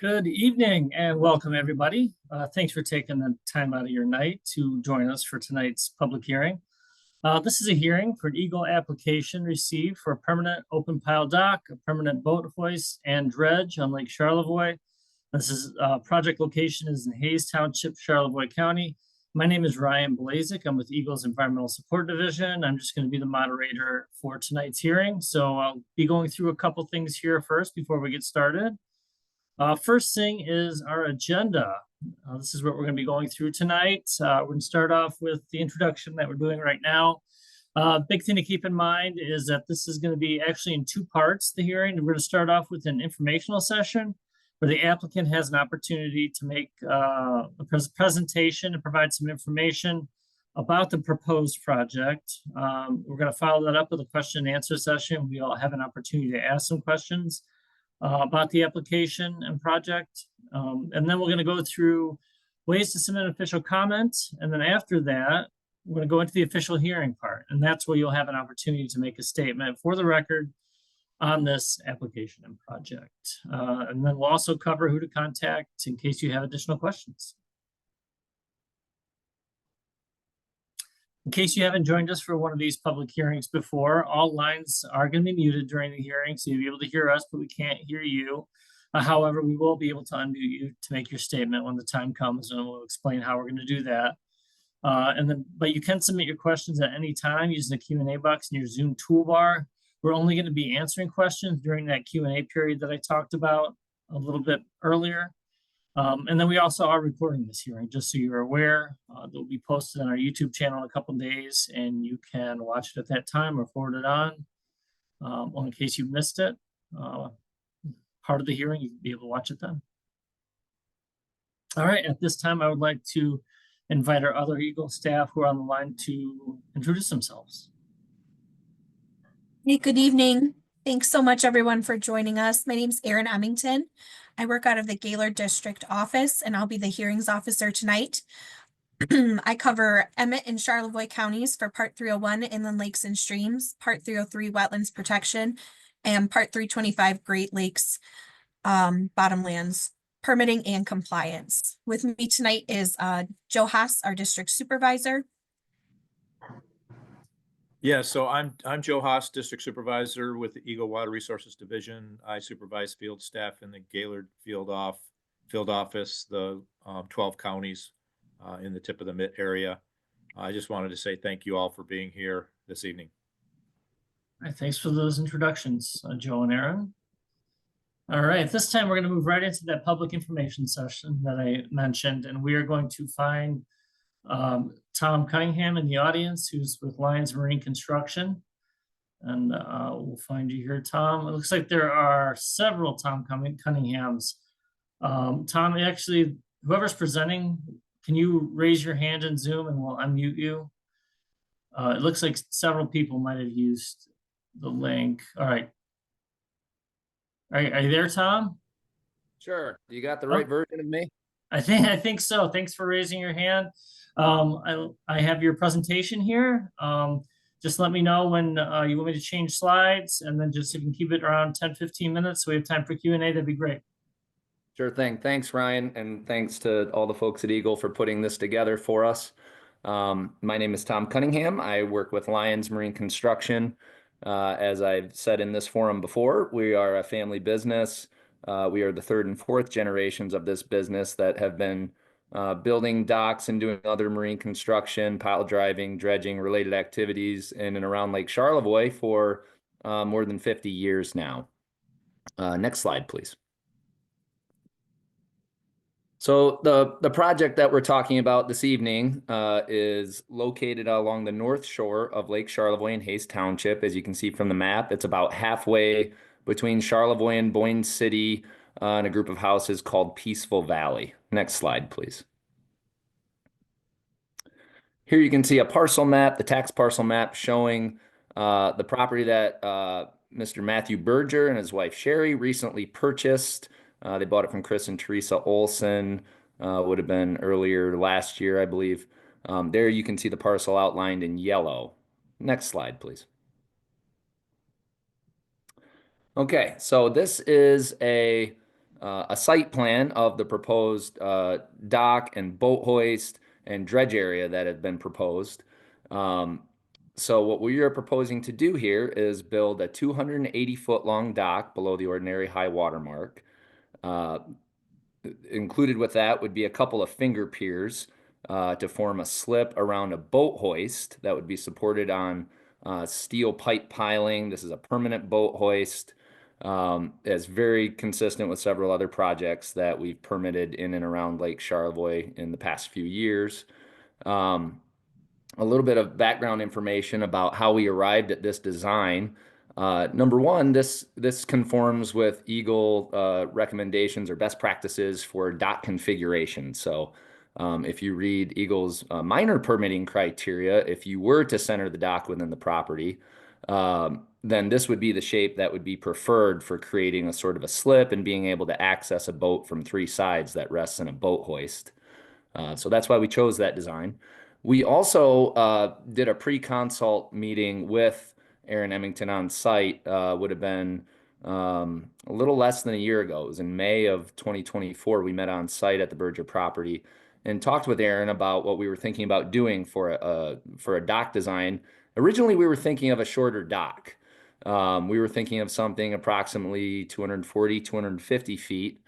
Good evening and welcome, everybody. Thanks for taking the time out of your night to join us for tonight's public hearing. This is a hearing for an EGLE application received for a permanent open pile dock, a permanent boat hoist, and dredge on Lake Charlevoix. Project location is in Hayes Township, Charlevoix County. My name is Ryan Blazik. I'm with EGLE's Environmental Support Division. I'm just going to be the moderator for tonight's hearing. So I'll be going through a couple things here first before we get started. First thing is our agenda. This is what we're going to be going through tonight. We're going to start off with the introduction that we're doing right now. Big thing to keep in mind is that this is going to be actually in two parts, the hearing. We're going to start off with an informational session where the applicant has an opportunity to make a presentation and provide some information about the proposed project. We're going to follow that up with a question and answer session. We all have an opportunity to ask some questions about the application and project. And then we're going to go through ways to submit official comments. And then after that, we're going to go into the official hearing part. And that's where you'll have an opportunity to make a statement for the record on this application and project. And then we'll also cover who to contact in case you have additional questions. In case you haven't joined us for one of these public hearings before, all lines are going to be muted during the hearing, so you'll be able to hear us, but we can't hear you. However, we will be able to unmute you to make your statement when the time comes, and we'll explain how we're going to do that. But you can submit your questions at any time using the Q&A box in your Zoom toolbar. We're only going to be answering questions during that Q&A period that I talked about a little bit earlier. And then we also are recording this hearing, just so you're aware. They'll be posted on our YouTube channel in a couple of days, and you can watch it at that time or forward it on. In case you missed it, part of the hearing, you can be able to watch it then. All right, at this time, I would like to invite our other EGLE staff who are on the line to introduce themselves. Hey, good evening. Thanks so much, everyone, for joining us. My name's Erin Emmington. I work out of the Gaylord District office, and I'll be the hearings officer tonight. I cover Emmett and Charlevoix counties for Part 301, Inland Lakes and Streams, Part 303, Wetlands Protection, and Part 325, Great Lakes Bottomlands, Permitting and Compliance. With me tonight is Joe Haas, our district supervisor. Yeah, so I'm Joe Haas, District Supervisor with the EGLE Water Resources Division. I supervise field staff in the Gaylord field office, the 12 counties in the tip of the Mitt area. I just wanted to say thank you all for being here this evening. All right, thanks for those introductions, Joe and Aaron. All right, this time we're going to move right into that public information session that I mentioned, and we are going to find Tom Cunningham in the audience, who's with Lyons Marine Construction. And we'll find you here, Tom. It looks like there are several Tom Cunninghams. Tom, actually, whoever's presenting, can you raise your hand in Zoom and we'll unmute you? It looks like several people might have used the link. All right. Are you there, Tom? Sure. You got the right version of me? I think so. Thanks for raising your hand. I have your presentation here. Just let me know when you want me to change slides, and then just if you can keep it around 10-15 minutes so we have time for Q&A, that'd be great. Sure thing. Thanks, Ryan, and thanks to all the folks at EGLE for putting this together for us. My name is Tom Cunningham. I work with Lyons Marine Construction. As I've said in this forum before, we are a family business. We are the third and fourth generations of this business that have been building docks and doing other marine construction, pile driving, dredging related activities in and around Lake Charlevoix for more than 50 years now. Next slide, please. So the project that we're talking about this evening is located along the north shore of Lake Charlevoix in Hayes Township. As you can see from the map, it's about halfway between Charlevoix and Boyne City in a group of houses called Peaceful Valley. Next slide, please. Here you can see a parcel map, the tax parcel map showing the property that Mr. Matthew Berger and his wife Sherry recently purchased. They bought it from Chris and Teresa Olson, would have been earlier last year, I believe. There you can see the parcel outlined in yellow. Next slide, please. Okay, so this is a a site plan of the proposed dock and boat hoist and dredge area that had been proposed. So what we are proposing to do here is build a 280-foot long dock below the ordinary high water mark. Included with that would be a couple of finger piers to form a slip around a boat hoist that would be supported on steel pipe piling. This is a permanent boat hoist. It's very consistent with several other projects that we've permitted in and around Lake Charlevoix in the past few years. A little bit of background information about how we arrived at this design. Number one, this conforms with EGLE recommendations or best practices for dock configuration. So if you read EGLE's minor permitting criteria, if you were to center the dock within the property, then this would be the shape that would be preferred for creating a sort of a slip and being able to access a boat from three sides that rests in a boat hoist. So that's why we chose that design. We also did a pre-consult meeting with Aaron Emmington on site. Would have been a little less than a year ago. It was in May of 2024. We met on site at the Berger property and talked with Aaron about what we were thinking about doing for a dock design. Originally, we were thinking of a shorter dock. We were thinking of something approximately 240, 250 feet.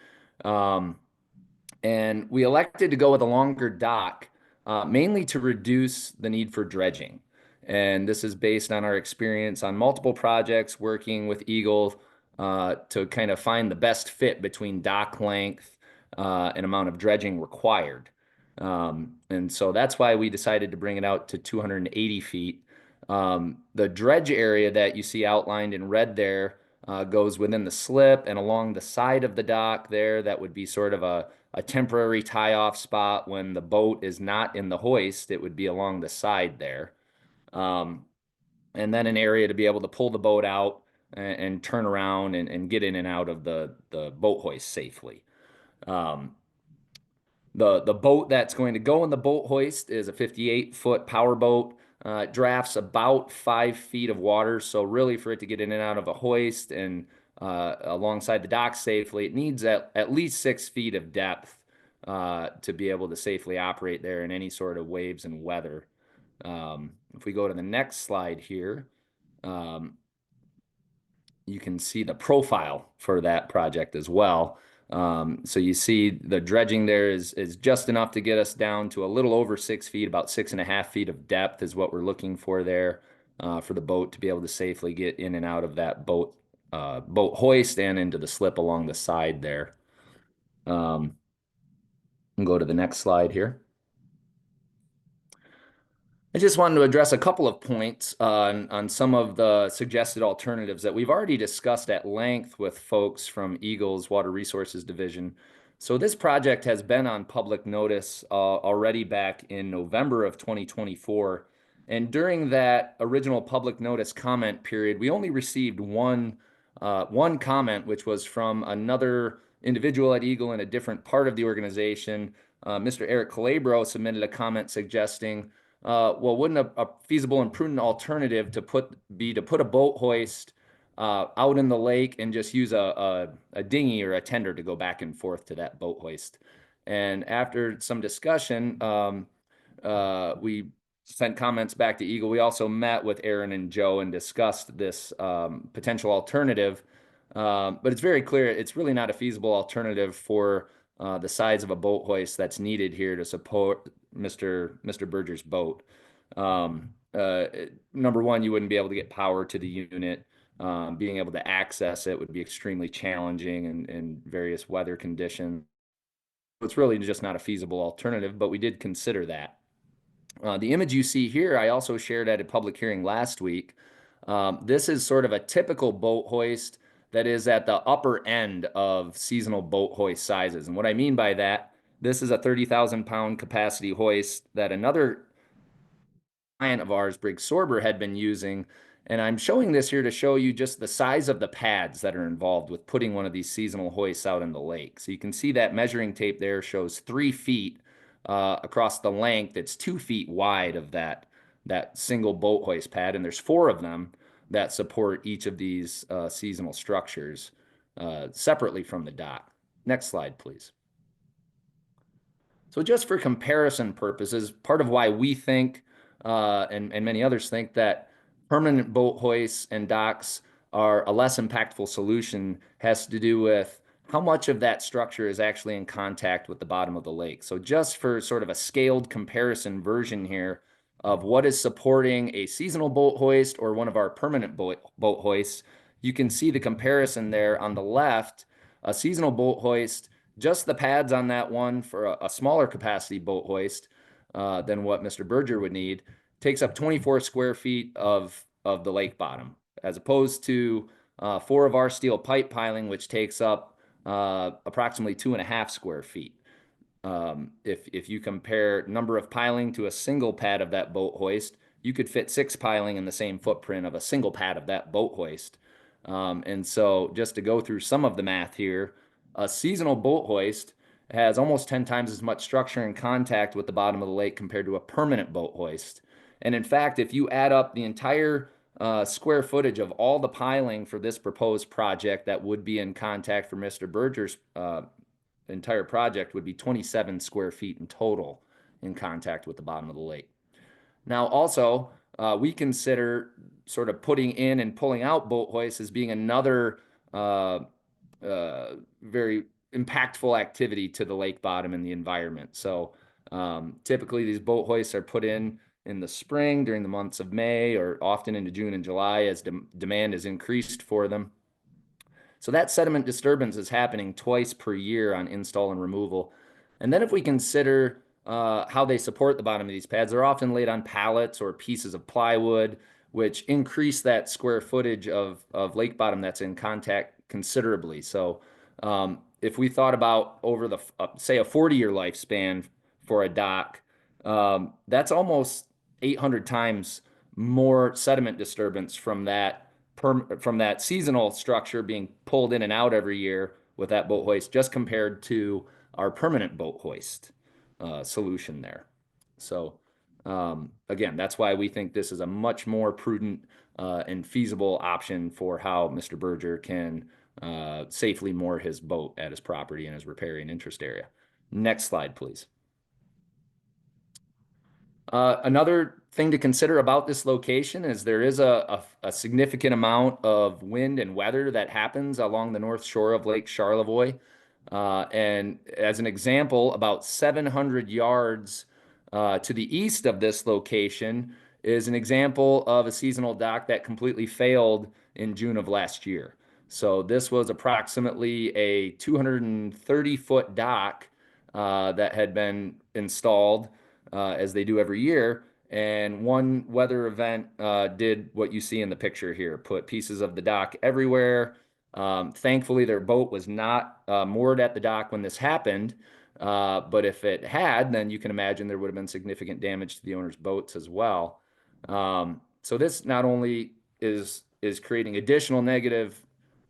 And we elected to go with a longer dock, mainly to reduce the need for dredging. And this is based on our experience on multiple projects working with EGLE to kind of find the best fit between dock length and amount of dredging required. And so that's why we decided to bring it out to 280 feet. The dredge area that you see outlined in red there goes within the slip and along the side of the dock there. That would be sort of a temporary tie-off spot when the boat is not in the hoist. It would be along the side there. And then an area to be able to pull the boat out and turn around and get in and out of the boat hoist safely. The boat that's going to go in the boat hoist is a 58-foot power boat. It drafts about 5 feet of water. So really for it to get in and out of a hoist and alongside the dock safely, it needs at least 6 feet of depth to be able to safely operate there in any sort of waves and weather. If we go to the next slide here, you can see the profile for that project as well. So you see the dredging there is just enough to get us down to a little over 6 feet, about 6.5 feet of depth is what we're looking for there for the boat to be able to safely get in and out of that boat hoist and into the slip along the side there. And go to the next slide here. I just wanted to address a couple of points on some of the suggested alternatives that we've already discussed at length with folks from EGLE's Water Resources Division. So this project has been on public notice already back in November of 2024. And during that original public notice comment period, we only received one comment, which was from another individual at EGLE in a different part of the organization. Mr. Eric Calabro submitted a comment suggesting, well, wouldn't a feasible and prudent alternative to put a boat hoist out in the lake and just use a dinghy or a tender to go back and forth to that boat hoist? And after some discussion, we sent comments back to EGLE. We also met with Aaron and Joe and discussed this potential alternative. But it's very clear it's really not a feasible alternative for the size of a boat hoist that's needed here to support Mr. Berger's boat. Number one, you wouldn't be able to get power to the unit. Being able to access it would be extremely challenging in various weather conditions. It's really just not a feasible alternative, but we did consider that. The image you see here, I also shared at a public hearing last week. This is sort of a typical boat hoist that is at the upper end of seasonal boat hoist sizes. And what I mean by that, this is a 30,000 pound capacity hoist that another client of ours, Briggs Sorber, had been using. And I'm showing this here to show you just the size of the pads that are involved with putting one of these seasonal hoists out in the lake. So you can see that measuring tape there shows 3 feet across the length. It's 2 feet wide of that single boat hoist pad. And there's 4 of them that support each of these seasonal structures separately from the dock. Next slide, please. So just for comparison purposes, part of why we think, and many others think, that permanent boat hoists and docks are a less impactful solution has to do with how much of that structure is actually in contact with the bottom of the lake. So just for sort of a scaled comparison version here of what is supporting a seasonal boat hoist or one of our permanent boat hoists, you can see the comparison there on the left. A seasonal boat hoist, just the pads on that one for a smaller capacity boat hoist than what Mr. Berger would need, takes up 24 square feet of the lake bottom, as opposed to 4 of our steel pipe piling, which takes up approximately 2.5 square feet. If you compare number of piling to a single pad of that boat hoist, you could fit 6 piling in the same footprint of a single pad of that boat hoist. And so just to go through some of the math here, a seasonal boat hoist has almost 10 times as much structure in contact with the bottom of the lake compared to a permanent boat hoist. And in fact, if you add up the entire square footage of all the piling for this proposed project that would be in contact for Mr. Berger's entire project, would be 27 square feet in total in contact with the bottom of the lake. Now, also, we consider sort of putting in and pulling out boat hoists as being another very impactful activity to the lake bottom and the environment. So typically these boat hoists are put in the spring during the months of May, or often into June and July as demand is increased for them. So that sediment disturbance is happening twice per year on install and removal. And then if we consider how they support the bottom of these pads, they're often laid on pallets or pieces of plywood, which increase that square footage of lake bottom that's in contact considerably. So if we thought about over the, say, a 40-year lifespan for a dock, that's almost 800 times more sediment disturbance from that seasonal structure being pulled in and out every year with that boat hoist, just compared to our permanent boat hoist solution there. So again, that's why we think this is a much more prudent and feasible option for how Mr. Berger can safely moor his boat at his property in his riparian interest area. Next slide, please. Another thing to consider about this location is there is a significant amount of wind and weather that happens along the north shore of Lake Charlevoix. And as an example, about 700 yards to the east of this location is an example of a seasonal dock that completely failed in June of last year. So this was approximately a 230-foot dock that had been installed as they do every year. And one weather event did what you see in the picture here, put pieces of the dock everywhere. Thankfully, their boat was not moored at the dock when this happened. But if it had, then you can imagine there would have been significant damage to the owner's boats as well. So this not only is creating additional negative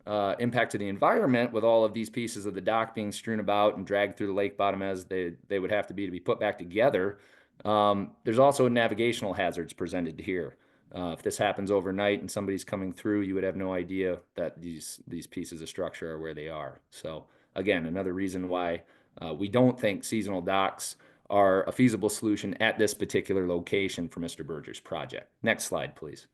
impact to the environment with all of these pieces of the dock being strewn about and dragged through the lake bottom as they would have to be put back together. There's also navigational hazards presented here. If this happens overnight and somebody's coming through, you would have no idea that these pieces of structure are where they are. So again, another reason why we don't think seasonal docks are a feasible solution at this particular location for Mr. Berger's project. Next slide, please.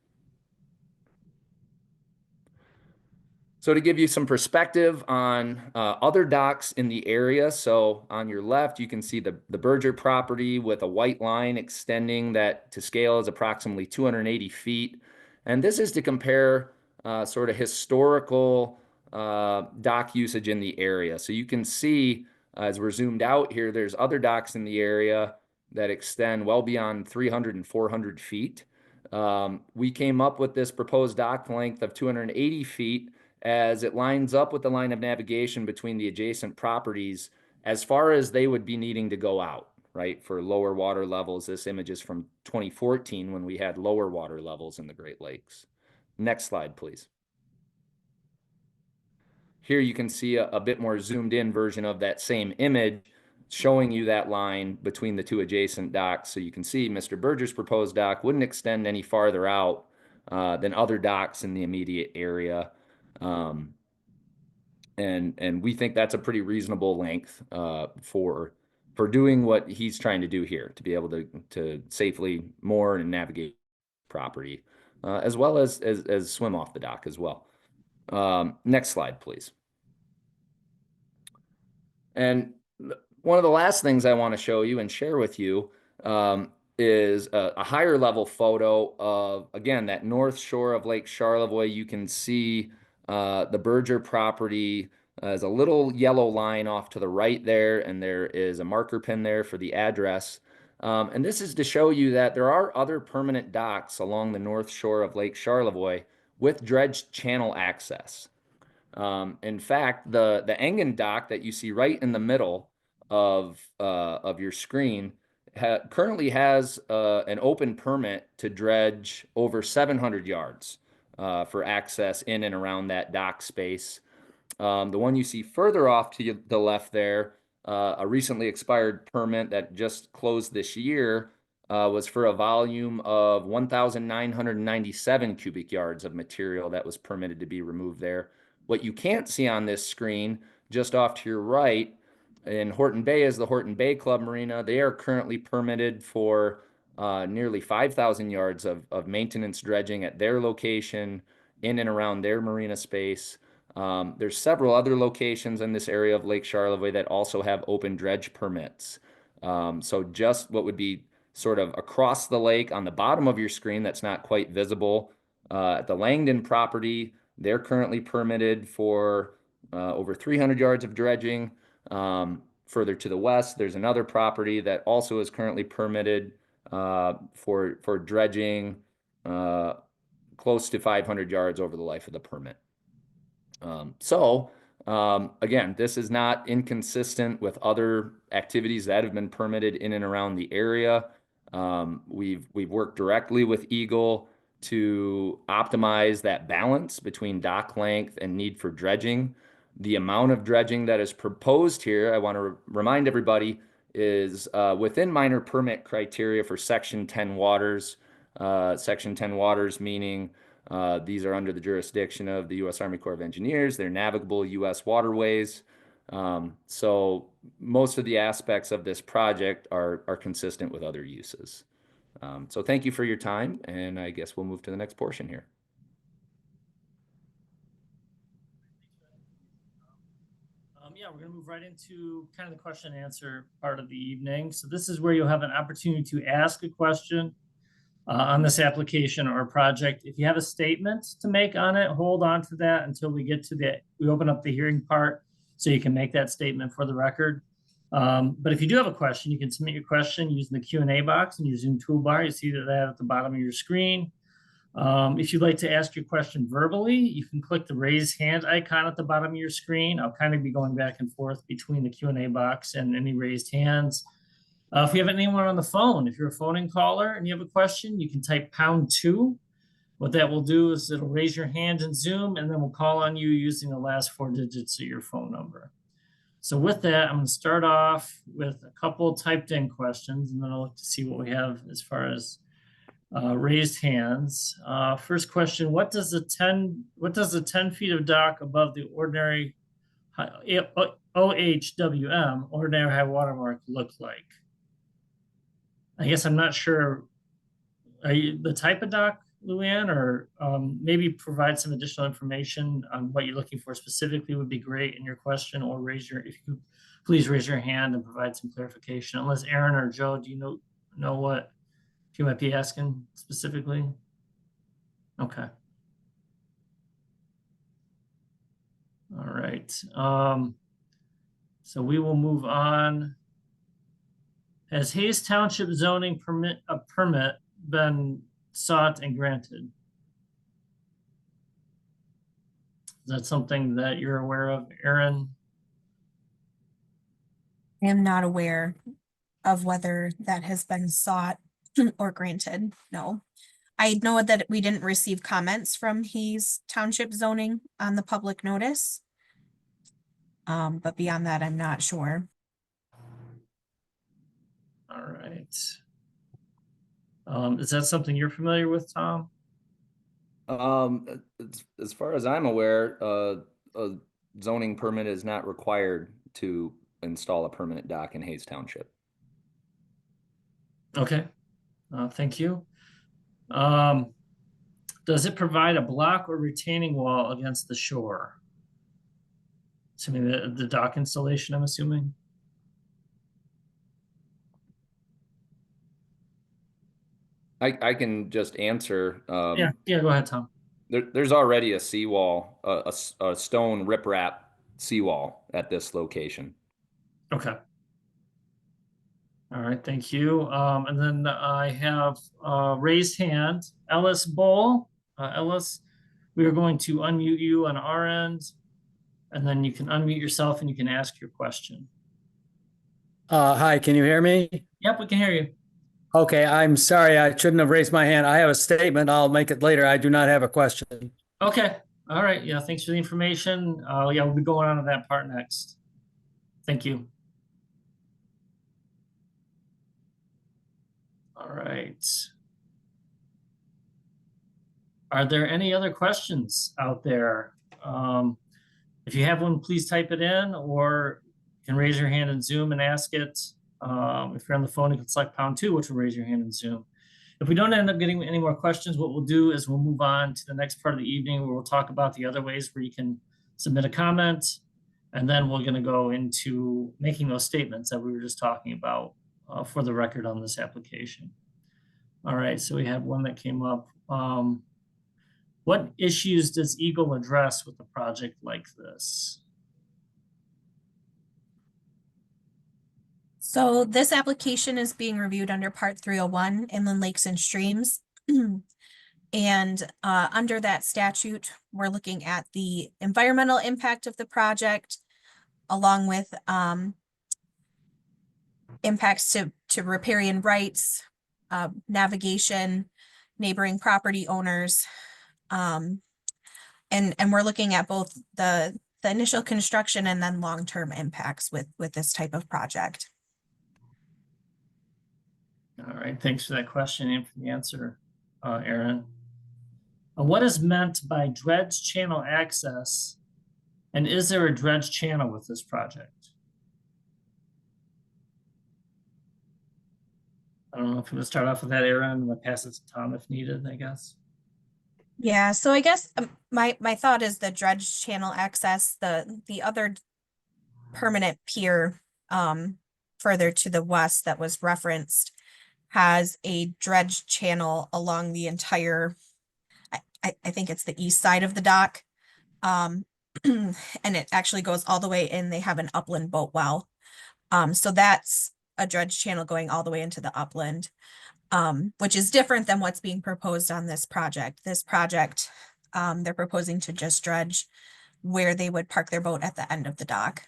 So to give you some perspective on other docks in the area, so on your left, you can see the Berger property with a white line extending that to scale is approximately 280 feet. And this is to compare sort of historical dock usage in the area. So you can see as we're zoomed out here, there's other docks in the area that extend well beyond 300 and 400 feet. We came up with this proposed dock length of 280 feet as it lines up with the line of navigation between the adjacent properties as far as they would be needing to go out, right, for lower water levels. This image is from 2014 when we had lower water levels in the Great Lakes. Next slide, please. Here you can see a bit more zoomed in version of that same image showing you that line between the two adjacent docks. So you can see Mr. Berger's proposed dock wouldn't extend any farther out than other docks in the immediate area. And And we think that's a pretty reasonable length for doing what he's trying to do here, to be able to safely moor and navigate property, as well as swim off the dock as well. Next slide, please. And one of the last things I want to show you and share with you is a higher level photo of, again, that north shore of Lake Charlevoix. You can see the Berger property as a little yellow line off to the right there, and there is a marker pin there for the address. And this is to show you that there are other permanent docks along the north shore of Lake Charlevoix with dredged channel access. In fact, the Engen dock that you see right in the middle of your screen currently has an open permit to dredge over 700 yards for access in and around that dock space. The one you see further off to the left there, a recently expired permit that just closed this year, was for a volume of 1,997 cubic yards of material that was permitted to be removed there. What you can't see on this screen, just off to your right, in Horton Bay is the Horton Bay Club Marina. They are currently permitted for nearly 5,000 yards of maintenance dredging at their location in and around their marina space. There's several other locations in this area of Lake Charlevoix that also have open dredge permits. So just what would be sort of across the lake on the bottom of your screen that's not quite visible, at the Langdon property, they're currently permitted for over 300 yards of dredging. Further to the west, there's another property that also is currently permitted for dredging close to 500 yards over the life of the permit. Again, this is not inconsistent with other activities that have been permitted in and around the area. We've worked directly with EGLE to optimize that balance between dock length and need for dredging. The amount of dredging that is proposed here, I want to remind everybody, is within minor permit criteria for Section 10 waters. Section 10 waters meaning these are under the jurisdiction of the U.S. Army Corps of Engineers. They're navigable U.S. waterways. So most of the aspects of this project are consistent with other uses. So thank you for your time, and I guess we'll move to the next portion here. Yeah, we're going to move right into kind of the question and answer part of the evening. So this is where you'll have an opportunity to ask a question on this application or project. If you have a statement to make on it, hold on to that until we get to we open up the hearing part so you can make that statement for the record. But if you do have a question, you can submit your question using the Q&A box in your Zoom toolbar. You see that at the bottom of your screen. If you'd like to ask your question verbally, you can click the raise hand icon at the bottom of your screen. I'll kind of be going back and forth between the Q&A box and any raised hands. If you have anyone on the phone, if you're a phone-in caller and you have a question, you can type #2. What that will do is it'll raise your hand in Zoom, and then we'll call on you using the last 4 digits of your phone number. So with that, I'm going to start off with a couple typed in questions, and then I'll look to see what we have as far as raised hands. First question: What does the 10 feet of dock above the ordinary OHWM, ordinary high water mark, look like? I guess I'm not sure. Are you the type of dock, Luann, or maybe provide some additional information on what you're looking for specifically would be great in your question, or if you could please raise your hand and provide some clarification. Unless Aaron or Joe, do you know what you might be asking specifically? Okay. All right. So we will move on. Has Hayes Township zoning permit been sought and granted? Is that something that you're aware of, Aaron? I am not aware of whether that has been sought or granted. No. I know that we didn't receive comments from Hayes Township zoning on the public notice. But beyond that, I'm not sure. All right. Is that something you're familiar with, Tom? As far as I'm aware, zoning permit is not required to install a permanent dock in Hayes Township. Okay, thank you. Does it provide a block or retaining wall against the shore? Assuming the dock installation, I'm assuming. I can just answer. Yeah, go ahead, Tom. There's already a seawall, a stone riprap seawall at this location. Okay. All right, thank you. And then I have raised hand, Ellis Bowl. Ellis, we are going to unmute you on our end, and then you can unmute yourself and you can ask your question. Hi, can you hear me? Yep, we can hear you. Okay, I'm sorry, I shouldn't have raised my hand. I have a statement. I'll make it later. I do not have a question. Okay, all right, yeah, thanks for the information. Yeah, we'll be going on to that part next. Thank you. All right. Are there any other questions out there? If you have one, please type it in, or you can raise your hand in Zoom and ask it. If you're on the phone, you can select #2, which will raise your hand in Zoom. If we don't end up getting any more questions, what we'll do is we'll move on to the next part of the evening where we'll talk about the other ways where you can submit a comment. And then we're going to go into making those statements that we were just talking about for the record on this application. All right, so we have one that came up. What issues does EGLE address with a project like this? So this application is being reviewed under Part 301, Inland Lakes and Streams. And under that statute, we're looking at the environmental impact of the project, along with impacts to riparian rights, navigation, neighboring property owners. And we're looking at both the initial construction and then long-term impacts with this type of project. All right, thanks for that question and for the answer, Aaron. What is meant by dredge channel access? And is there a dredge channel with this project? I don't know if we would start off with that, Aaron, and then pass it to Tom if needed, I guess. Yeah, so I guess my thought is the dredge channel access, the other permanent pier further to the west that was referenced has a dredge channel along the entire, I think it's the east side of the dock. And it actually goes all the way in. They have an upland boat well. So that's a dredge channel going all the way into the upland, which is different than what's being proposed on this project. This project, they're proposing to just dredge where they would park their boat at the end of the dock.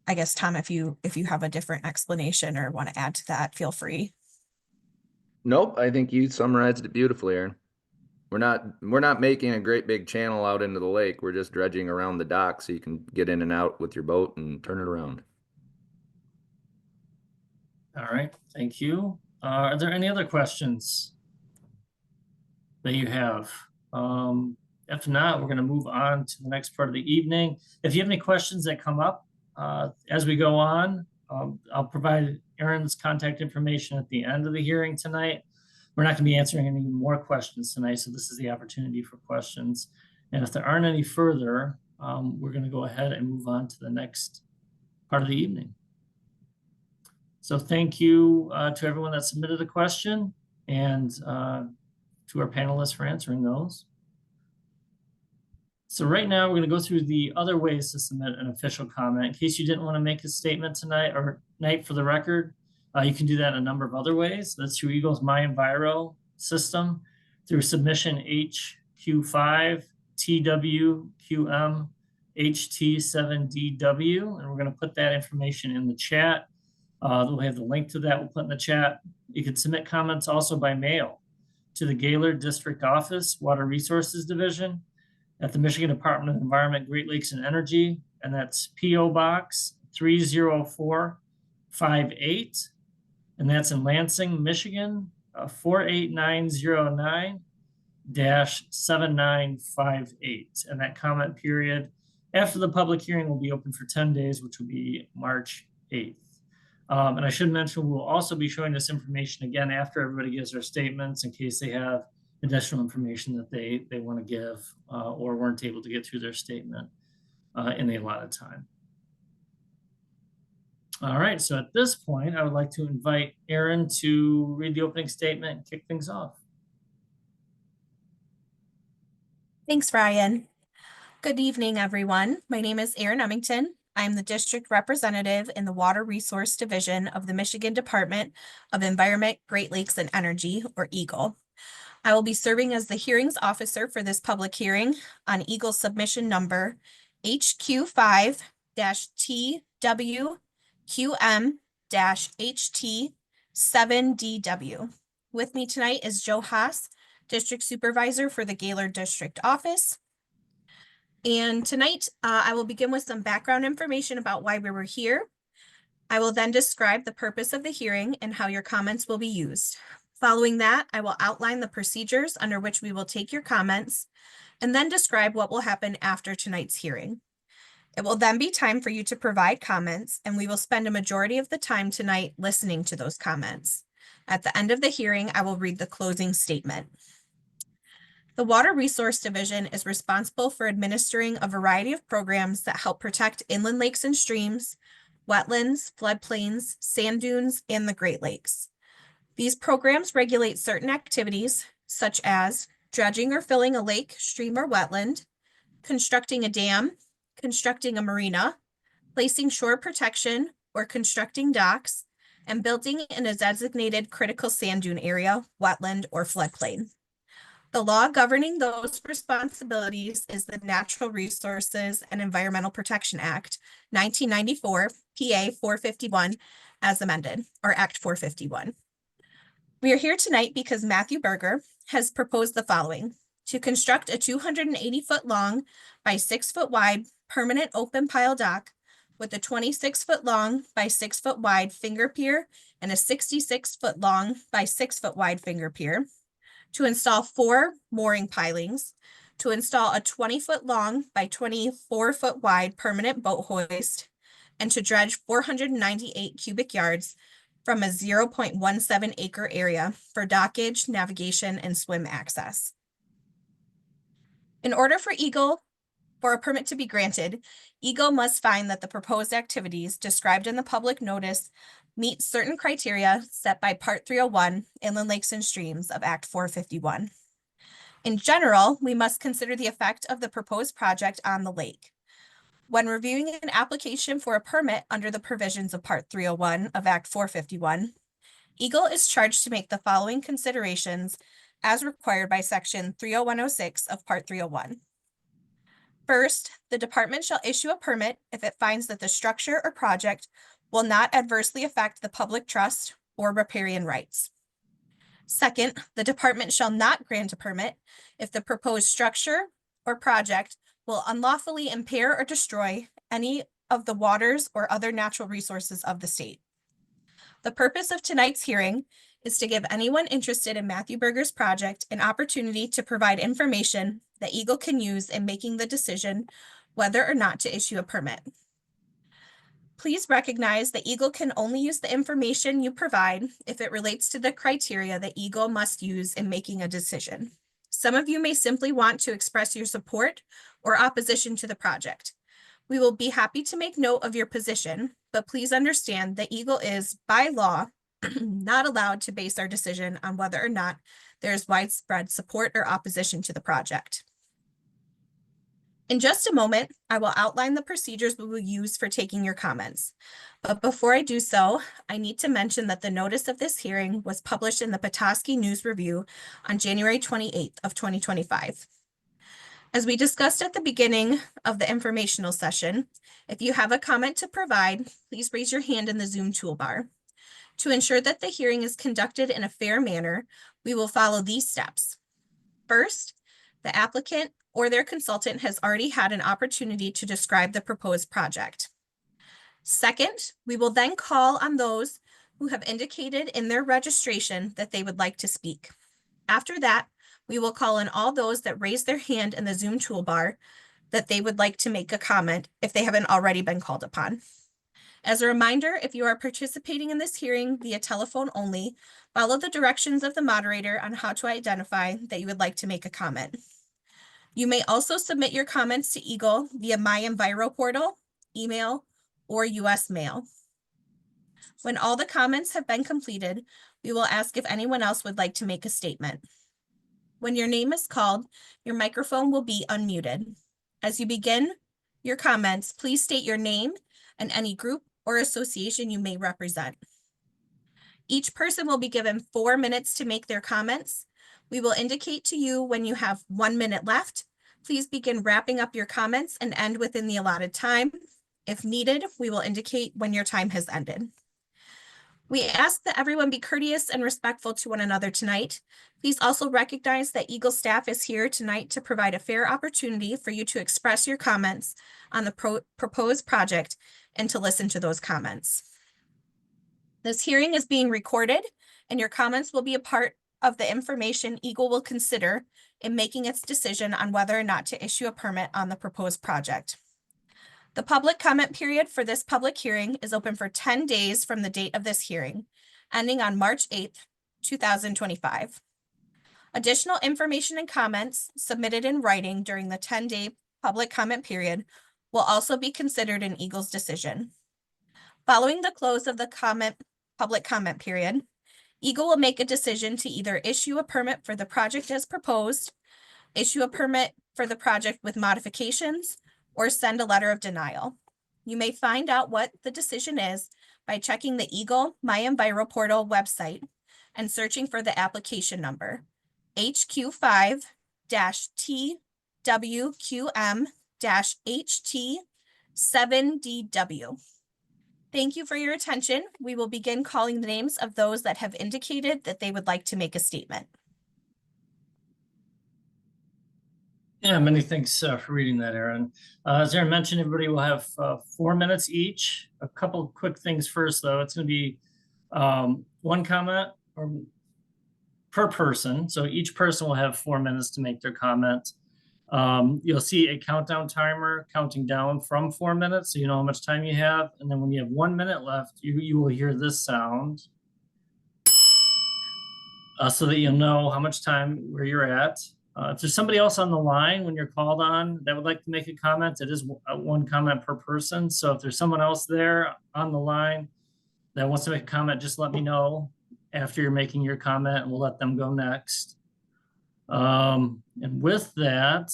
I guess, Tom, if you have a different explanation or want to add to that, feel free. Nope, I think you summarized it beautifully, Aaron. We're not making a great big channel out into the lake. We're just dredging around the dock so you can get in and out with your boat and turn it around. All right, thank you. Are there any other questions that you have? If not, we're going to move on to the next part of the evening. If you have any questions that come up as we go on, I'll provide Aaron's contact information at the end of the hearing tonight. We're not going to be answering any more questions tonight, so this is the opportunity for questions. And if there aren't any further, we're going to go ahead and move on to the next part of the evening. So thank you to everyone that submitted a question and to our panelists for answering those. So right now we're going to go through the other ways to submit an official comment. In case you didn't want to make a statement tonight for the record, you can do that in a number of other ways. That's through EGLE's MyEnviro system, through submission HQ5 TWQM HT7DW, and we're going to put that information in the chat. We'll have the link to that we'll put in the chat. You can submit comments also by mail to the Gaylord District Office, Water Resources Division at the Michigan Department of Environment, Great Lakes and Energy, and that's P.O. Box 30458, and that's in Lansing, Michigan, 48909. 7958. And that comment period after the public hearing will be open for 10 days, which will be March 8th. And I should mention, we'll also be showing this information again after everybody gives their statements in case they have additional information that they want to give or weren't able to get through their statement in the allotted time. All right, so at this point, I would like to invite Aaron to read the opening statement and kick things off. Thanks, Ryan. Good evening, everyone. My name is Erin Emmington. I'm the district representative in the Water Resource Division of the Michigan Department of Environment, Great Lakes, and Energy, or EGLE. I will be serving as the hearings officer for this public hearing on EGLE submission number HQ5-TWQM-HT7DW. With me tonight is Joe Haas, District Supervisor for the Gaylord District Office. And tonight, I will begin with some background information about why we were here. I will then describe the purpose of the hearing and how your comments will be used. Following that, I will outline the procedures under which we will take your comments and then describe what will happen after tonight's hearing. It will then be time for you to provide comments, and we will spend a majority of the time tonight listening to those comments. At the end of the hearing, I will read the closing statement. The Water Resource Division is responsible for administering a variety of programs that help protect inland lakes and streams, wetlands, floodplains, sand dunes, and the Great Lakes. These programs regulate certain activities, such as dredging or filling a lake, stream, or wetland, constructing a dam, constructing a marina, placing shore protection or constructing docks, and building in a designated critical sand dune area, wetland, or floodplain. The law governing those responsibilities is the Natural Resources and Environmental Protection Act, 1994, PA 451, as amended, or Act 451. We are here tonight because Matthew Berger has proposed the following: to construct a 280-foot long by 6-foot wide permanent open pile dock with a 26-foot long by 6-foot wide finger pier and a 66-foot long by 6-foot wide finger pier, to install 4 mooring pilings, to install a 20-foot long by 24-foot wide permanent boat hoist, and to dredge 498 cubic yards from a 0.17 acre area for dockage, navigation, and swim access. In order for a permit to be granted, EGLE must find that the proposed activities described in the public notice meet certain criteria set by Part 301, Inland Lakes and Streams of Act 451. In general, we must consider the effect of the proposed project on the lake. When reviewing an application for a permit under the provisions of Part 301 of Act 451, EGLE is charged to make the following considerations as required by Section 30106 of Part 301. First, the department shall issue a permit if it finds that the structure or project will not adversely affect the public trust or riparian rights. Second, the department shall not grant a permit if the proposed structure or project will unlawfully impair or destroy any of the waters or other natural resources of the state. The purpose of tonight's hearing is to give anyone interested in Matthew Berger's project an opportunity to provide information that EGLE can use in making the decision whether or not to issue a permit. Please recognize that EGLE can only use the information you provide if it relates to the criteria that EGLE must use in making a decision. Some of you may simply want to express your support or opposition to the project. We will be happy to make note of your position, but please understand that EGLE is, by law, not allowed to base our decision on whether or not there is widespread support or opposition to the project. In just a moment, I will outline the procedures we will use for taking your comments. But before I do so, I need to mention that the notice of this hearing was published in the Petoskey News Review on January 28th of 2025. As we discussed at the beginning of the informational session, if you have a comment to provide, please raise your hand in the Zoom toolbar. To ensure that the hearing is conducted in a fair manner, we will follow these steps. First, the applicant or their consultant has already had an opportunity to describe the proposed project. Second, we will then call on those who have indicated in their registration that they would like to speak. After that, We will call on all those that raise their hand in the Zoom toolbar that they would like to make a comment if they haven't already been called upon. As a reminder, if you are participating in this hearing via telephone only, follow the directions of the moderator on how to identify that you would like to make a comment. You may also submit your comments to EGLE via My Enviro portal, email, or US mail. When all the comments have been completed, we will ask if anyone else would like to make a statement. When your name is called, your microphone will be unmuted. As you begin your comments, please state your name and any group or association you may represent. Each person will be given 4 minutes to make their comments. We will indicate to you when you have 1 minute left. Please begin wrapping up your comments and end within the allotted time. If needed, we will indicate when your time has ended. We ask that everyone be courteous and respectful to one another tonight. Please also recognize that EGLE staff is here tonight to provide a fair opportunity for you to express your comments on the proposed project and to listen to those comments. This hearing is being recorded, and your comments will be a part of the information EGLE will consider in making its decision on whether or not to issue a permit on the proposed project. The public comment period for this public hearing is open for 10 days from the date of this hearing, ending on March 8th, 2025. Additional information and comments submitted in writing during the 10-day public comment period will also be considered in EGLE's decision. Following the close of the public comment period, EGLE will make a decision to either issue a permit for the project as proposed, issue a permit for the project with modifications, or send a letter of denial. You may find out what the decision is by checking the EGLE My Enviro portal website and searching for the application number, HQ5-TWQM-HT7DW. Thank you for your attention. We will begin calling the names of those that have indicated that they would like to make a statement. Yeah, many thanks for reading that, Aaron. As Aaron mentioned, everybody will have 4 minutes each. A couple of quick things first, though. It's going to be one comment per person. So each person will have 4 minutes to make their comment. You'll see a countdown timer counting down from 4 minutes, so you know how much time you have. And then when you have 1 minute left, you will hear this sound so that you'll know how much time where you're at. If there's somebody else on the line when you're called on that would like to make a comment, it is one comment per person. So if there's someone else there on the line that wants to make a comment, just let me know after you're making your comment and we'll let them go next. And with that,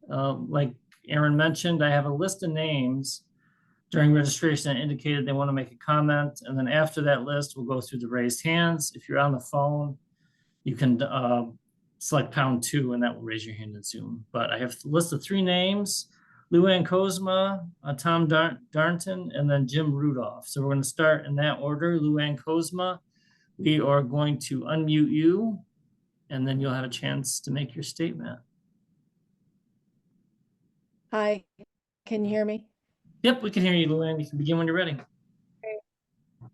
like Aaron mentioned, I have a list of names during registration that indicated they want to make a comment. And then after that list, we'll go through the raised hands. If you're on the phone, you can select #2 and that will raise your hand in Zoom. But I have a list of 3 names: Luann Kozma, Tom Darnton, and then Jim Rudolph. So we're going to start in that order. Luann Kozma, we are going to unmute you, and then you'll have a chance to make your statement. Hi, can you hear me? Yep, we can hear you, Luann. You can begin when you're ready.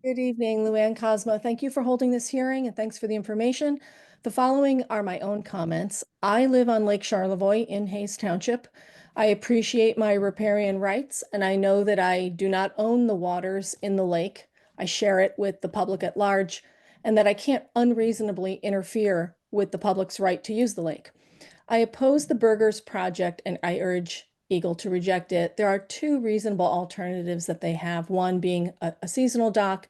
Good evening, Luann Cosmo. Thank you for holding this hearing and thanks for the information. The following are my own comments. I live on Lake Charlevoix in Hayes Township. I appreciate my riparian rights, and I know that I do not own the waters in the lake. I share it with the public at large, and that I can't unreasonably interfere with the public's right to use the lake. I oppose the Burgers project, and I urge EGLE to reject it. There are 2 reasonable alternatives that they have, one being a seasonal dock,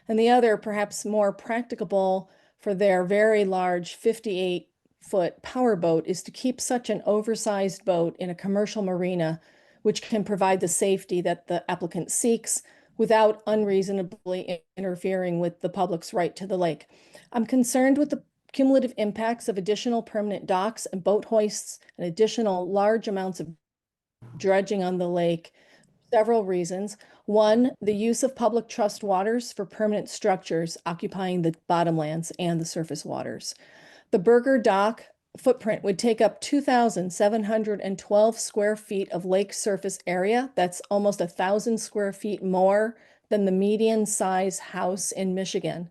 and the other perhaps more practicable for their very large 58-foot powerboat is to keep such an oversized boat in a commercial marina, which can provide the safety that the applicant seeks without unreasonably interfering with the public's right to the lake. I'm concerned with the cumulative impacts of additional permanent docks and boat hoists and additional large amounts of dredging on the lake. Several reasons. One, the use of public trust waters for permanent structures occupying the bottomlands and the surface waters. The Burger dock footprint would take up 2,712 square feet of lake surface area. That's almost 1,000 square feet more than the median size house in Michigan.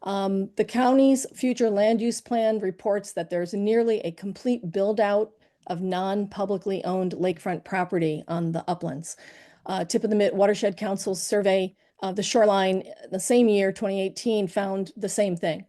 The county's future land use plan reports that there's nearly a complete build out of non-publicly owned lakefront property on the uplands. Tip of the Mitt Watershed Council's survey of the shoreline the same year, 2018, found the same thing.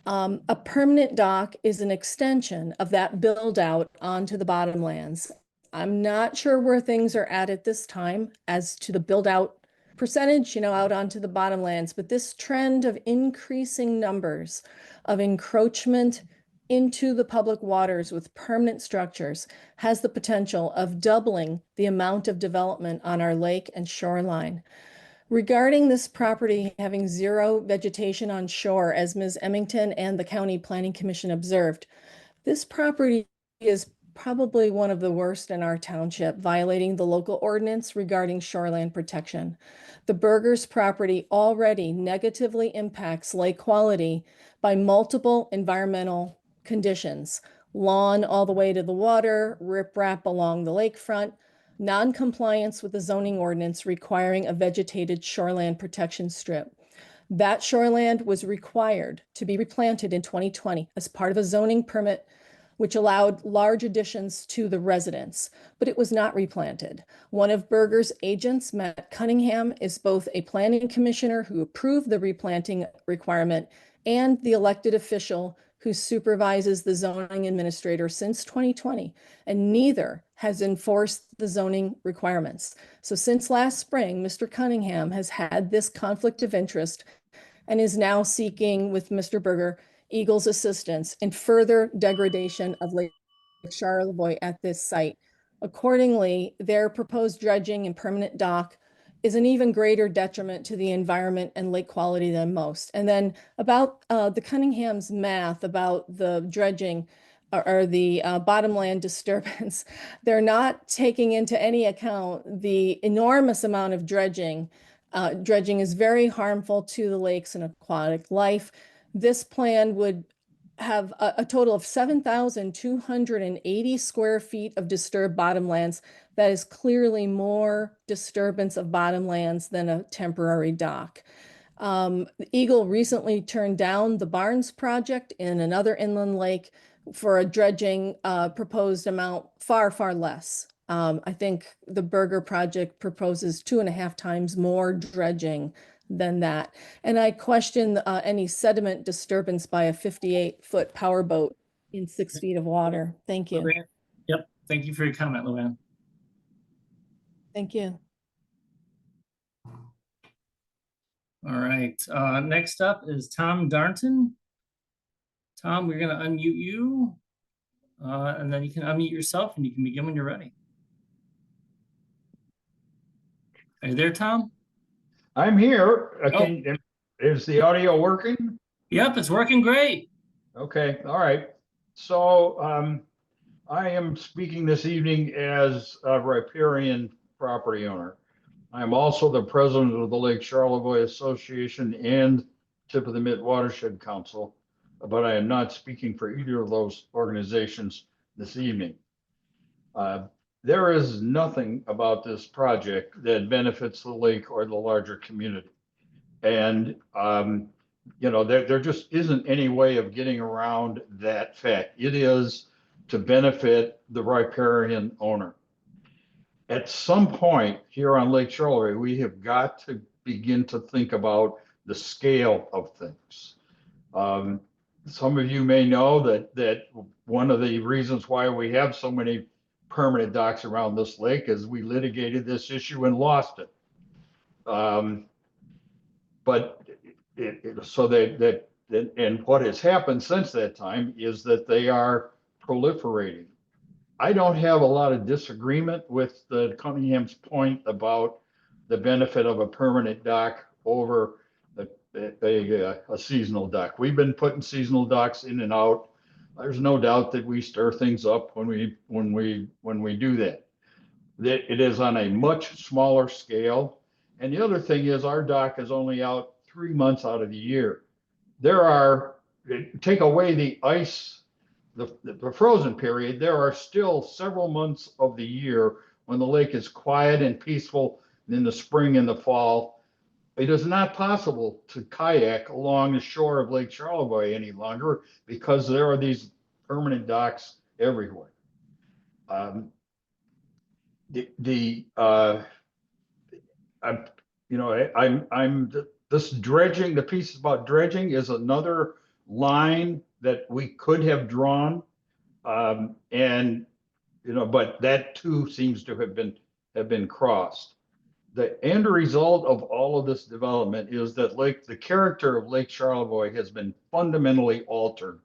A permanent dock is an extension of that build out onto the bottomlands. I'm not sure where things are at this time as to the build out percentage, out onto the bottomlands, but this trend of increasing numbers of encroachment into the public waters with permanent structures has the potential of doubling the amount of development on our lake and shoreline. Regarding this property having zero vegetation on shore, as Ms. Emmington and the County Planning Commission observed, this property is probably one of the worst in our township, violating the local ordinance regarding shoreline protection. The Burgers property already negatively impacts lake quality by multiple environmental conditions: lawn all the way to the water, riprap along the lakefront, non-compliance with the zoning ordinance requiring a vegetated shoreland protection strip. That shoreland was required to be replanted in 2020 as part of a zoning permit which allowed large additions to the residents, but it was not replanted. One of Burger's agents, Matt Cunningham, is both a planning commissioner who approved the replanting requirement and the elected official who supervises the zoning administrator since 2020, and neither has enforced the zoning requirements. So since last spring, Mr. Cunningham has had this conflict of interest and is now seeking, with Mr. Berger, EGLE's assistance in further degradation of Lake Charlevoix at this site. Accordingly, their proposed dredging and permanent dock is an even greater detriment to the environment and lake quality than most. And then about the Cunningham's math about the dredging or the bottomland disturbance, they're not taking into any account the enormous amount of dredging. Dredging is very harmful to the lakes and aquatic life. This plan would have a total of 7,280 square feet of disturbed bottomlands. That is clearly more disturbance of bottomlands than a temporary dock. EGLE recently turned down the Barnes project in another inland lake for a dredging proposed amount far, far less. I think the Berger project proposes 2.5 times more dredging than that. And I question any sediment disturbance by a 58-foot powerboat in 6 feet of water. Thank you. Luann? Yep, thank you for your comment, Luann. Thank you. All right, next up is Tom Darnton. Tom, we're gonna unmute you, and then you can unmute yourself and you can begin when you're ready. Are you there, Tom? I'm here. Is the audio working? Yep, it's working great. Okay, all right. So I am speaking this evening as a riparian property owner. I am also the president of the Lake Charlevoix Association and Tip of the Mitt Watershed Council, but I am not speaking for either of those organizations this evening. There is nothing about this project that benefits the lake or the larger community. And, there just isn't any way of getting around that fact. It is to benefit the riparian owner. At some point here on Lake Charlevoix, we have got to begin to think about the scale of things. Some of you may know that one of the reasons why we have so many permanent docks around this lake is we litigated this issue and lost it. And what has happened since that time is that they are proliferating. I don't have a lot of disagreement with the Cunningham's point about the benefit of a permanent dock over a seasonal dock. We've been putting seasonal docks in and out. There's no doubt that we stir things up when we do that. That it is on a much smaller scale. And the other thing is our dock is only out 3 months out of the year. Take away the ice, the frozen period, there are still several months of the year when the lake is quiet and peaceful. And in the spring and the fall, it is not possible to kayak along the shore of Lake Charlevoix any longer because there are these permanent docks everywhere. I'm, this dredging, the piece about dredging is another line that we could have drawn. And, but that too seems to have been crossed. The end result of all of this development is that the character of Lake Charlevoix has been fundamentally altered.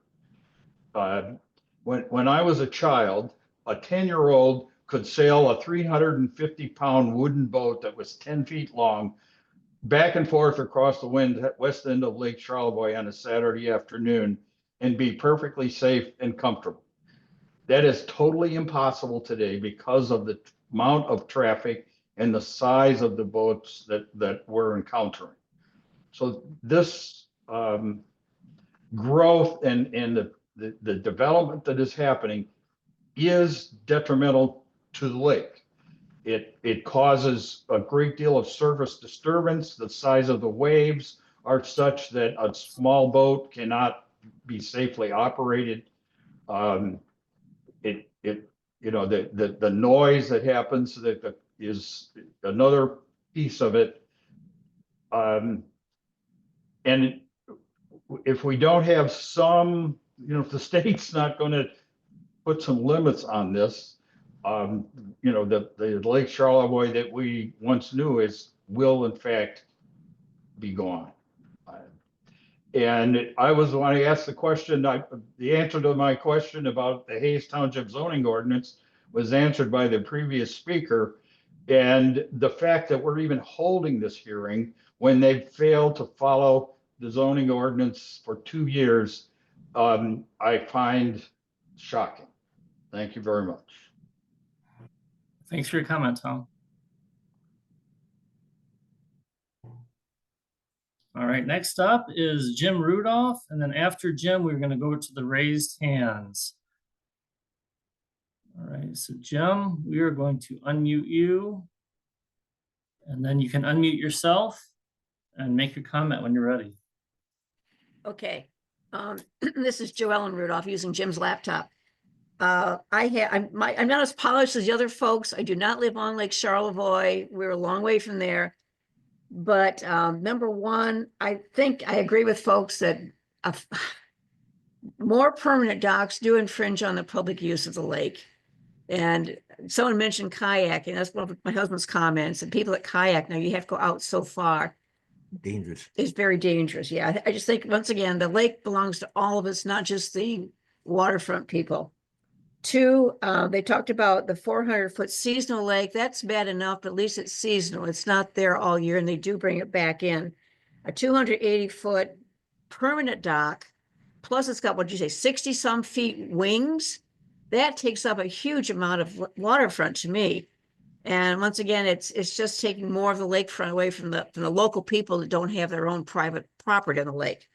When I was a child, a 10-year-old could sail a 350-pound wooden boat that was 10 feet long back and forth across the west end of Lake Charlevoix on a Saturday afternoon and be perfectly safe and comfortable. That is totally impossible today because of the amount of traffic and the size of the boats that we're encountering. So this growth and the development that is happening is detrimental to the lake. It causes a great deal of surface disturbance. The size of the waves are such that a small boat cannot be safely operated. The noise that happens that is another piece of it. And if we don't have some, if the state's not going to put some limits on this, the Lake Charlevoix that we once knew will in fact be gone. And I was when I asked the question, the answer to my question about the Hayes Township zoning ordinance was answered by the previous speaker. And the fact that we're even holding this hearing when they failed to follow the zoning ordinance for 2 years, I find shocking. Thank you very much. Thanks for your comment, Tom. All right, next up is Jim Rudolph, and then after Jim, we're going to go to the raised hands. All right, so Jim, we are going to unmute you, and then you can unmute yourself and make your comment when you're ready. Okay, this is Joellen Rudolph using Jim's laptop. I'm not as polished as the other folks. I do not live on Lake Charlevoix. We're a long way from there. But number one, I think I agree with folks that more permanent docks do infringe on the public use of the lake. And someone mentioned kayaking. That's one of my husband's comments. And people that kayak, now you have to go out so far. Dangerous. It's very dangerous. Yeah, I just think, once again, the lake belongs to all of us, not just the waterfront people. Two, they talked about the 400-foot seasonal lake. That's bad enough, but at least it's seasonal. It's not there all year, and they do bring it back in. A 280-foot permanent dock, plus it's got, what'd you say, 60-some feet wings? That takes up a huge amount of waterfront to me. And once again, it's just taking more of the lakefront away from the local people that don't have their own private property on the lake.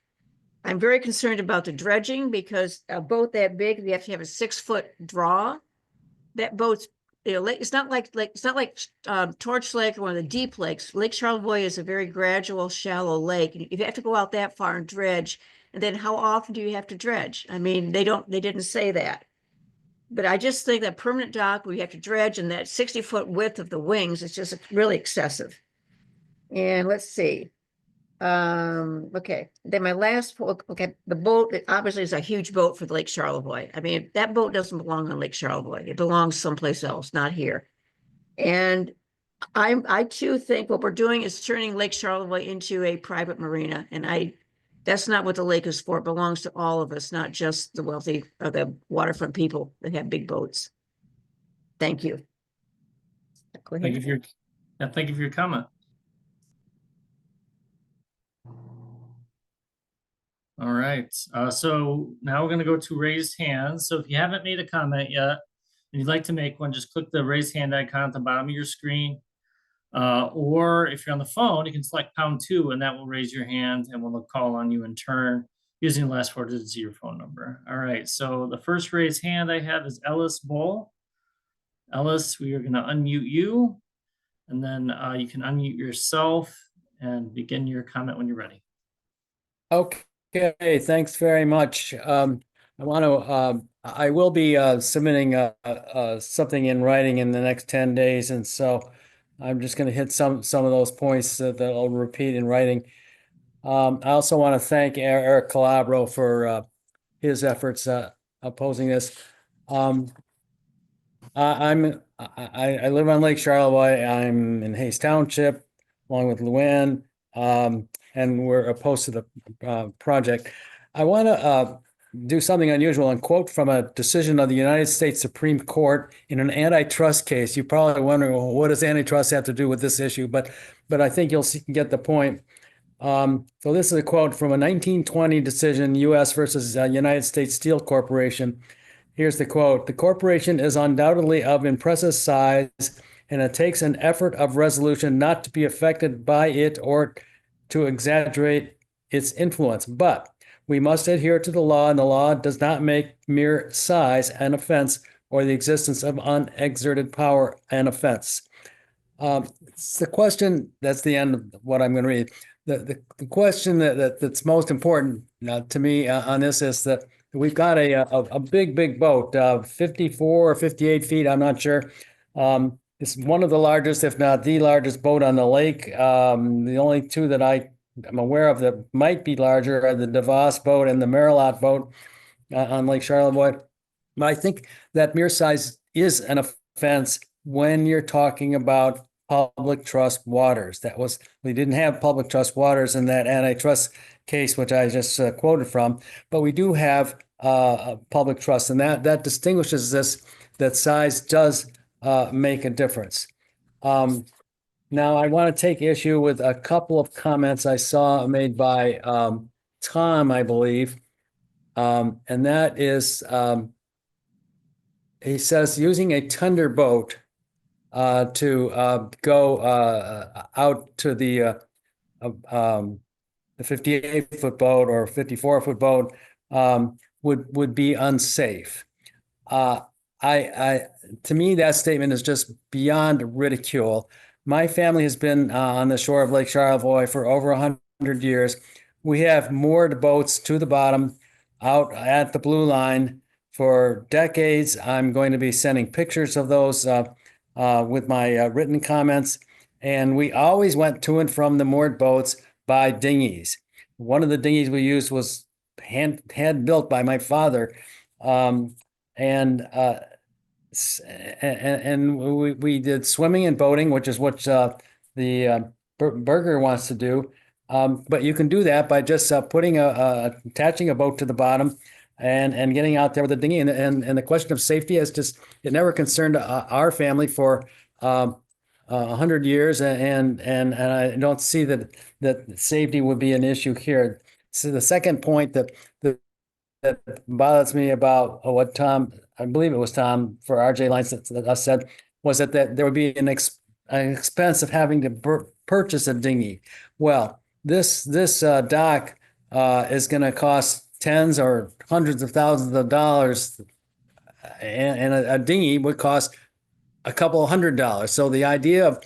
I'm very concerned about the dredging because a boat that big, they have to have a 6-foot draw. That boat's, it's not like Torch Lake or one of the deep lakes. Lake Charlevoix is a very gradual, shallow lake. You have to go out that far and dredge. And then how often do you have to dredge? I mean, they didn't say that. But I just think that permanent dock where you have to dredge and that 60-foot width of the wings is just really excessive. And let's see. Okay, then my last, okay, the boat, it obviously is a huge boat for the Lake Charlevoix. I mean, that boat doesn't belong on Lake Charlevoix. It belongs someplace else, not here. And I too think what we're doing is turning Lake Charlevoix into a private marina. And that's not what the lake is for. It belongs to all of us, not just the wealthy or the waterfront people that have big boats. Thank you. Thank you for your comment. All right, so now we're going to go to raised hands. So if you haven't made a comment yet and you'd like to make one, just click the raised hand icon at the bottom of your screen. Or if you're on the phone, you can select #2 and that will raise your hand and we'll call on you in turn using the last 4 digits of your phone number. All right, so the first raised hand I have is Ellis Bull. Ellis, we are going to unmute you and then you can unmute yourself and begin your comment when you're ready. Okay, thanks very much. I will be submitting something in writing in the next 10 days, and so I'm just going to hit some of those points that I'll repeat in writing. I also want to thank Eric Calabro for his efforts opposing this. I live on Lake Charlevoix. I'm in Hayes Township, along with Luann, and we're opposed to the project. I want to do something unusual and quote from a decision of the United States Supreme Court in an antitrust case. You're probably wondering, well, what does antitrust have to do with this issue? But I think you'll get the point. So this is a quote from a 1920 decision, U.S. versus United States Steel Corporation. Here's the quote: "The corporation is undoubtedly of impressive size, and it takes an effort of resolution not to be affected by it or to exaggerate its influence. But we must adhere to the law, and the law does not make mere size an offense or the existence of unexerted power an offense." It's the question, that's the end of what I'm going to read. The question that's most important to me on this is that we've got a big boat, 54 or 58 feet, I'm not sure. It's one of the largest, if not the largest boat on the lake. The only two that I'm aware of that might be larger are the DeVos boat and the Marilot boat on Lake Charlevoix. But I think that mere size is an offense when you're talking about public trust waters. We didn't have public trust waters in that antitrust case, which I just quoted from, but we do have public trust, and that distinguishes this, that size does make a difference. Now, I want to take issue with a couple of comments I saw made by Tom, I believe, and that is, he says using a tender boat to go out to the 58-foot boat or 54-foot boat would be unsafe. To me, that statement is just beyond ridicule. My family has been on the shore of Lake Charlevoix for over 100 years. We have moored boats to the bottom out at the blue line for decades. I'm going to be sending pictures of those with my written comments. And we always went to and from the moored boats by dinghies. One of the dinghies we used was hand built by my father. And we did swimming and boating, which is what the Burger wants to do. But you can do that by just attaching a boat to the bottom and getting out there with a dinghy. And the question of safety is just, it never concerned our family for 100 years. And I don't see that safety would be an issue here. So the second point that bothers me about what Tom, I believe it was Tom for RJ Lines that I said, was that there would be an expense of having to purchase a dinghy. Well, this dock is going to cost tens or hundreds of thousands of dollars, and a dinghy would cost a couple of $100s. So the idea of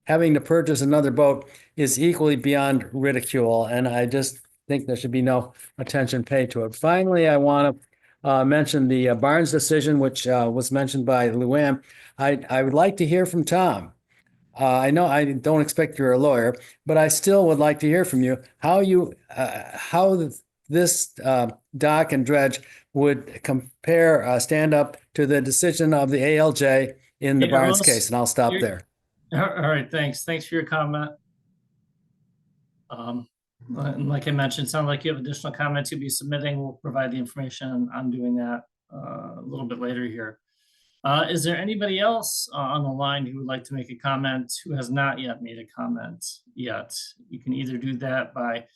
having to purchase another boat is equally beyond ridicule, and I just think there should be no attention paid to it. Finally, I want to mention the Barnes decision, which was mentioned by Luann. I would like to hear from Tom. I know I don't expect you're a lawyer, but I still would like to hear from you how this dock and dredge would stand up to the decision of the ALJ in the Barnes case, and I'll stop there. All right, thanks. Thanks for your comment. And like I mentioned, it sounds like you have additional comments you'll be submitting. We'll provide the information on doing that a little bit later here. Is there anybody else on the line who would like to make a comment who has not yet made a comment yet? You can either do that by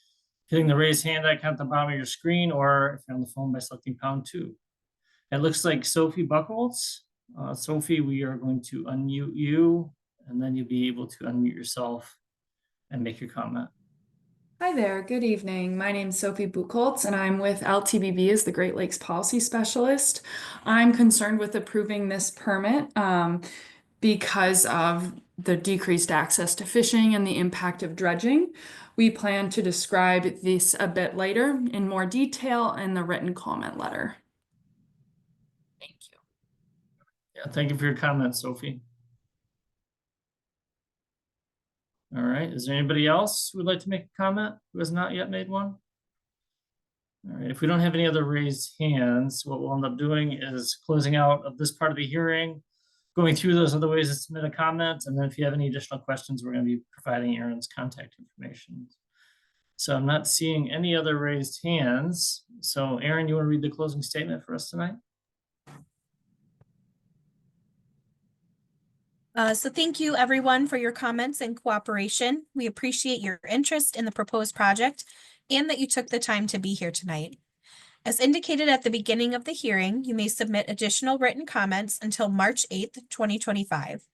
hitting the raise hand icon at the bottom of your screen, or if you're on the phone, by selecting #2. It looks like Sophie Buckholz. Sophie, we are going to unmute you, and then you'll be able to unmute yourself and make your comment. Hi there, good evening. My name is Sophie Buchholz, and I'm with LTBB as the Great Lakes Policy Specialist. I'm concerned with approving this permit because of the decreased access to fishing and the impact of dredging. We plan to describe this a bit later in more detail in the written comment letter. Thank you. Yeah, thank you for your comments, Sophie. All right, is there anybody else who would like to make a comment who has not yet made one? All right, if we don't have any other raised hands, what we'll end up doing is closing out of this part of the hearing, going through those other ways to submit a comment, and then if you have any additional questions, we're going to be providing Aaron's contact information. So I'm not seeing any other raised hands. So Aaron, you want to read the closing statement for us tonight? So thank you everyone for your comments and cooperation. We appreciate your interest in the proposed project and that you took the time to be here tonight. As indicated at the beginning of the hearing, you may submit additional written comments until March 8th, 2025.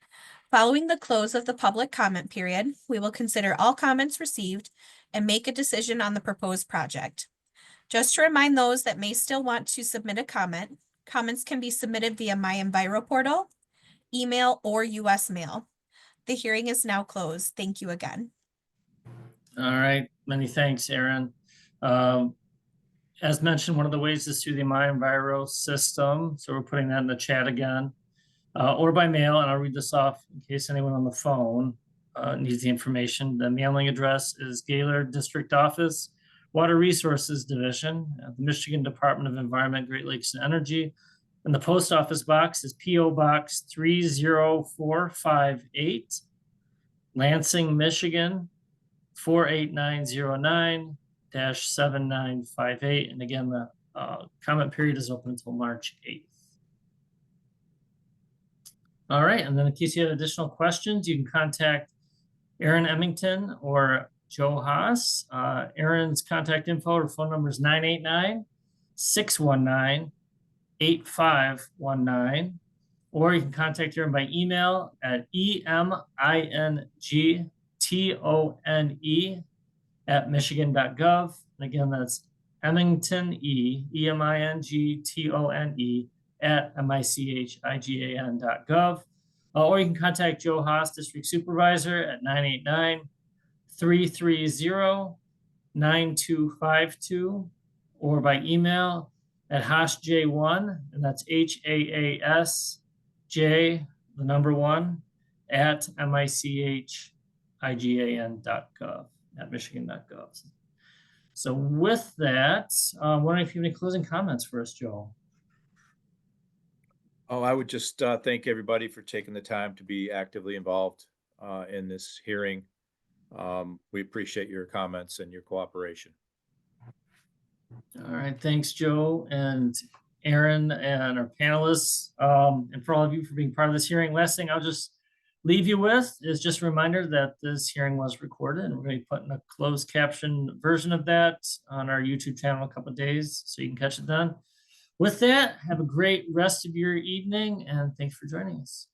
Following the close of the public comment period, we will consider all comments received and make a decision on the proposed project. Just to remind those that may still want to submit a comment, comments can be submitted via My Enviro portal, email, or US mail. The hearing is now closed. Thank you again. All right, many thanks, Aaron. As mentioned, one of the ways is through the My Enviro system. So we're putting that in the chat again, or by mail, and I'll read this off in case anyone on the phone needs the information. The mailing address is Gaylor District Office, Water Resources Division, the Michigan Department of Environment, Great Lakes and Energy. And the post office box is P.O. Box 30458, Lansing, Michigan, 48909-7958. And again, the comment period is open until March 8th. All right, and then in case you have additional questions, you can contact Aaron Emmington or Joe Haas. Aaron's contact info or phone number is 989-619-8519, or you can contact Aaron by email at emingtone@michigan.gov. And again, that's Emmington, E-M-I-N-G-T-O-N-E @michigan.gov. Or you can contact Joe Haas, District Supervisor, at 989-330-9252, or by email at haasj1, and that's HAASJ, the number 1, at michigan.gov, at michigan.gov. So with that, I'm wondering if you have any closing comments for us, Joel. Oh, I would just thank everybody for taking the time to be actively involved in this hearing. We appreciate your comments and your cooperation. All right, thanks, Joe and Aaron and our panelists, and for all of you for being part of this hearing. Last thing I'll just leave you with is just a reminder that this hearing was recorded, and we're going to be putting a closed caption version of that on our YouTube channel in a couple of days, so you can catch it then. With that, have a great rest of your evening, and thanks for joining us.